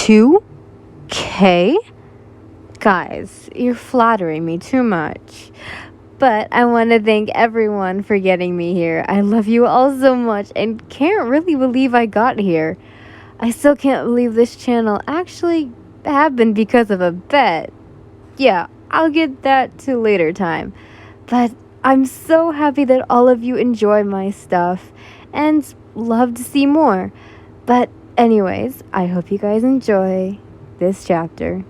2K? Guys, you're flattering me too much. But I want to thank everyone for getting me here. I love you all so much and can't really believe I got here. I still can't believe this channel actually happened because of a bet. Yeah, I'll get that to later time. But I'm so happy that all of you enjoy my stuff and love to see more. But anyways, I hope you guys enjoy this chapter.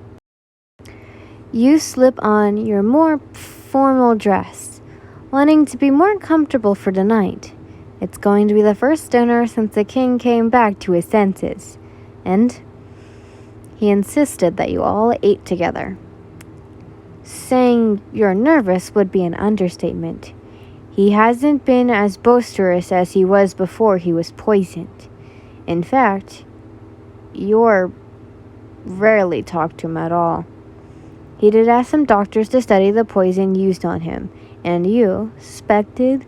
You slip on your more formal dress, wanting to be more comfortable for the night. It's going to be the first dinner since the king came back to his senses, and he insisted that you all ate together. Saying you're nervous would be an understatement. He hasn't been as boisterous as he was before he was poisoned. In fact, you're rarely talked to him at all. He did ask some doctors to study the poison used on him, and you suspected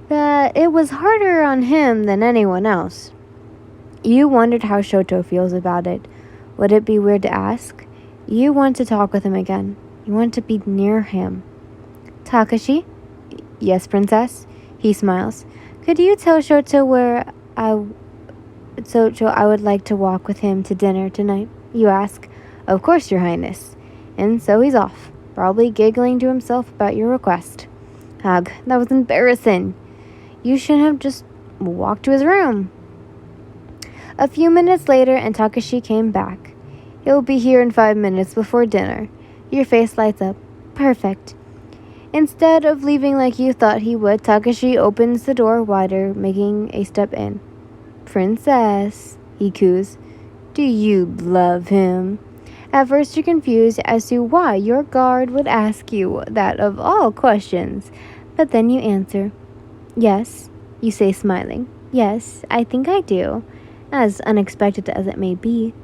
that it was harder on him than anyone else. You wondered how Shoto feels about it. Would it be weird to ask? You want to talk with him again. You want to be near him. Takashi? Yes, princess? He smiles. Could you tell Shoto I would like to walk with him to dinner tonight? You ask. Of course, your highness. And so he's off, probably giggling to himself about your request. Ugh, that was embarrassing. You shouldn't have just walked to his room. A few minutes later, and Takashi came back. He'll be here in 5 minutes before dinner. Your face lights up. Perfect. Instead of leaving like you thought he would, Takashi opens the door wider, making a step in. Princess, he coos. Do you love him? At first you're confused as to why your guard would ask you that of all questions, but then you answer. Yes, you say smiling. Yes, I think I do, as unexpected as it may be.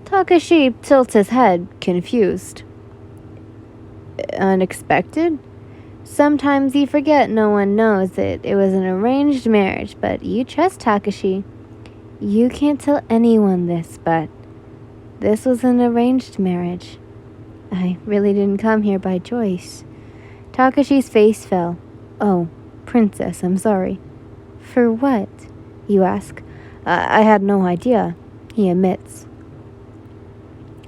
Takashi tilts his head, confused. Unexpected? Sometimes you forget no one knows that it was an arranged marriage, but you trust Takashi. You can't tell anyone this, but this was an arranged marriage. I really didn't come here by choice. Takashi's face fell. Oh, princess, I'm sorry. For what? You ask. I had no idea, he admits.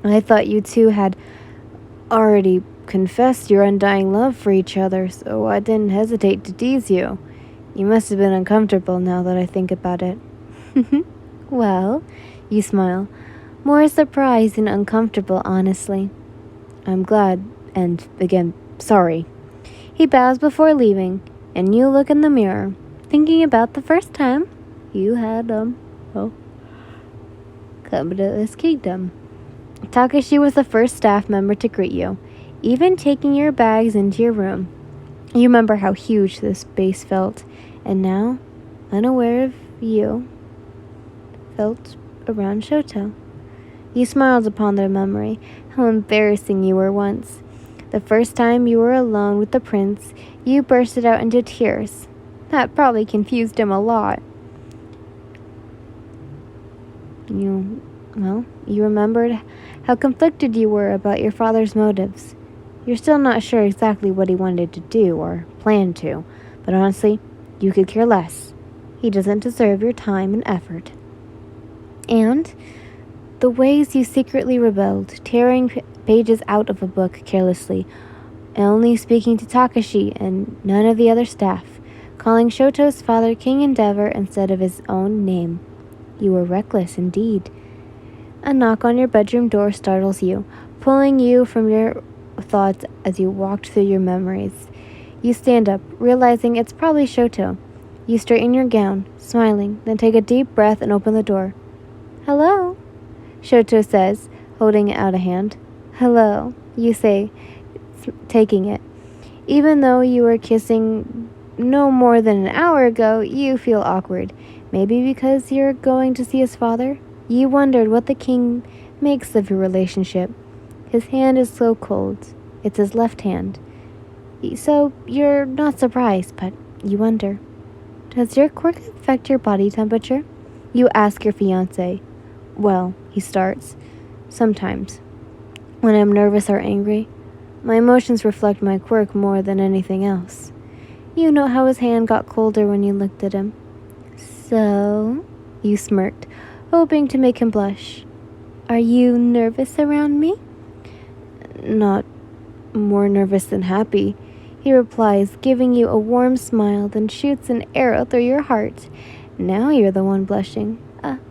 I thought you two had already confessed your undying love for each other, so I didn't hesitate to tease you. You must have been uncomfortable now that I think about it. Well, you smile. More surprised than uncomfortable, honestly. I'm glad, and again, sorry. He bows before leaving, and you look in the mirror, thinking about the first time you had, come to this kingdom. Takashi was the first staff member to greet you, even taking your bags into your room. You remember how huge this space felt, and now, unaware of you, felt around Shoto. You smiled upon their memory, how embarrassing you were once. The first time you were alone with the prince, you bursted out into tears. That probably confused him a lot. You remembered how conflicted you were about your father's motives. You're still not sure exactly what he wanted to do or planned to, but honestly, you could care less. He doesn't deserve your time and effort. And the ways you secretly rebelled, tearing pages out of a book carelessly, only speaking to Takashi and none of the other staff, calling Shoto's father King Endeavor instead of his own name. You were reckless indeed. A knock on your bedroom door startles you, pulling you from your thoughts as you walked through your memories. You stand up, realizing it's probably Shoto. You straighten your gown, smiling, then take a deep breath and open the door. Hello, Shoto says, holding out a hand. Hello, you say, taking it. Even though you were kissing no more than an hour ago, you feel awkward. Maybe because you're going to see his father? You wondered what the king makes of your relationship. His hand is so cold. It's his left hand. So you're not surprised, but you wonder. Does your quirk affect your body temperature? You ask your fiancé. Well, he starts. Sometimes, when I'm nervous or angry, my emotions reflect my quirk more than anything else. You know how his hand got colder when you looked at him. So, you smirked, hoping to make him blush. Are you nervous around me? Not more nervous than happy, he replies, giving you a warm smile, then shoots an arrow through your heart. Now you're the one blushing.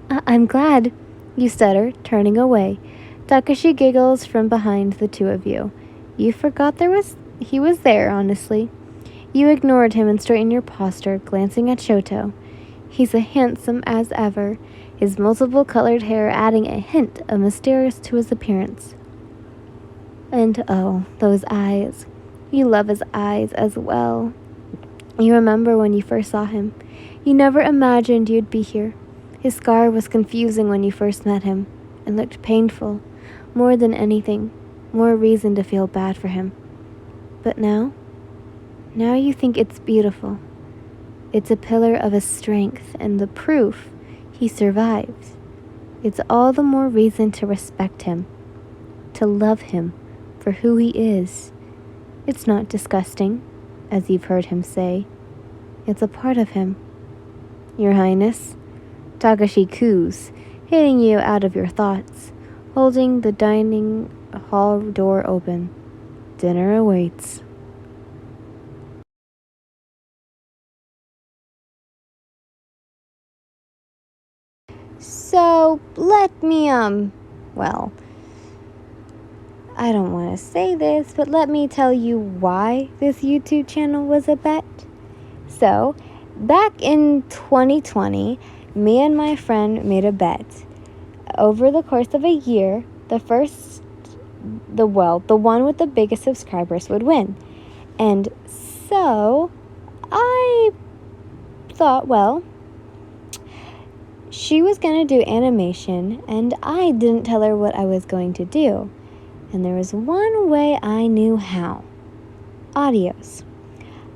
I'm glad, you stutter, turning away. Takashi giggles from behind the two of you. You forgot he was there, honestly. You ignored him and straightened your posture, glancing at Shoto. He's as handsome as ever, his multiple colored hair adding a hint of mysterious to his appearance. And oh, those eyes. You love his eyes as well. You remember when you first saw him. You never imagined you'd be here. His scar was confusing when you first met him. It looked painful. More than anything, more reason to feel bad for him. But now you think it's beautiful. It's a pillar of his strength and the proof he survived. It's all the more reason to respect him, to love him for who he is. It's not disgusting, as you've heard him say. It's a part of him. Your Highness, Takashi coos, hitting you out of your thoughts, holding the dining hall door open. Dinner awaits. So, let me, well, I don't want to say this, but let me tell you why this YouTube channel was a bet. So, back in 2020, me and my friend made a bet. Over the course of a year, the one with the biggest subscribers would win. And so, I thought, well, she was going to do animation, and I didn't tell her what I was going to do. And there was one way I knew how. Audios.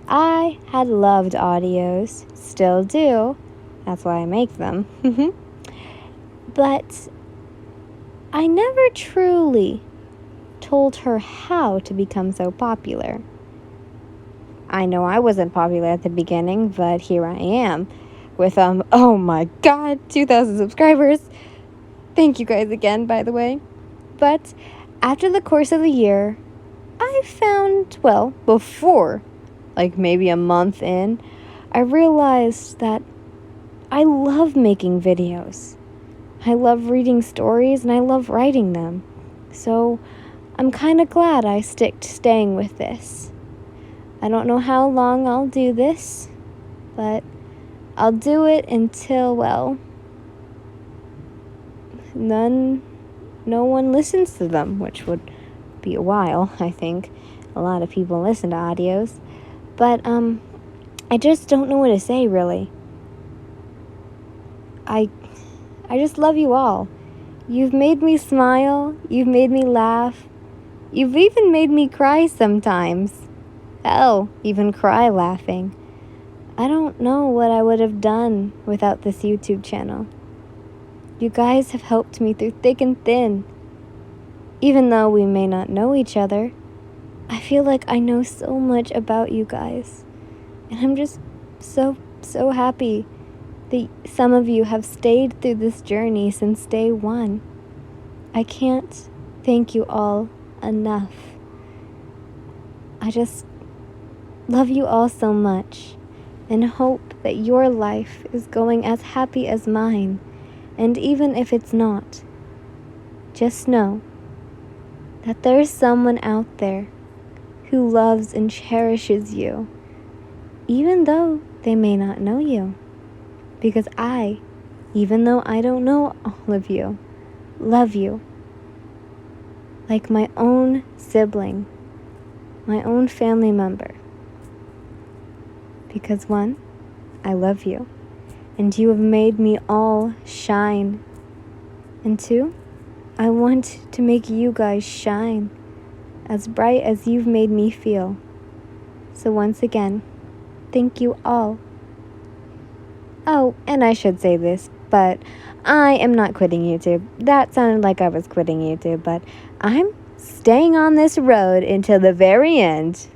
I had loved audios, still do. That's why I make them. But I never truly told her how to become so popular. I know I wasn't popular at the beginning, but here I am with, oh my god, 2,000 subscribers. Thank you guys again, by the way. But after the course of the year, I found, well, before, like maybe a month in, I realized that I love making videos. I love reading stories and I love writing them. So I'm kind of glad I staying with this. I don't know how long I'll do this, but I'll do it until, well, no one listens to them, which would be a while, I think. A lot of people listen to audios. But, I just don't know what to say, really. I just love you all. You've made me smile. You've made me laugh. You've even made me cry sometimes. Hell, even cry laughing. I don't know what I would have done without this YouTube channel. You guys have helped me through thick and thin. Even though we may not know each other, I feel like I know so much about you guys. And I'm just so happy that some of you have stayed through this journey since day one. I can't thank you all enough. I just love you all so much and hope that your life is going as happy as mine. And even if it's not, just know that there's someone out there who loves and cherishes you, even though they may not know you. Because I, even though I don't know all of you, love you like my own sibling, my own family member. Because one, I love you, and you have made me all shine. And two, I want to make you guys shine as bright as you've made me feel. So once again, thank you all. Oh, and I should say this. But I am not quitting YouTube. That sounded like I was quitting YouTube, but I'm staying on this road until the very end.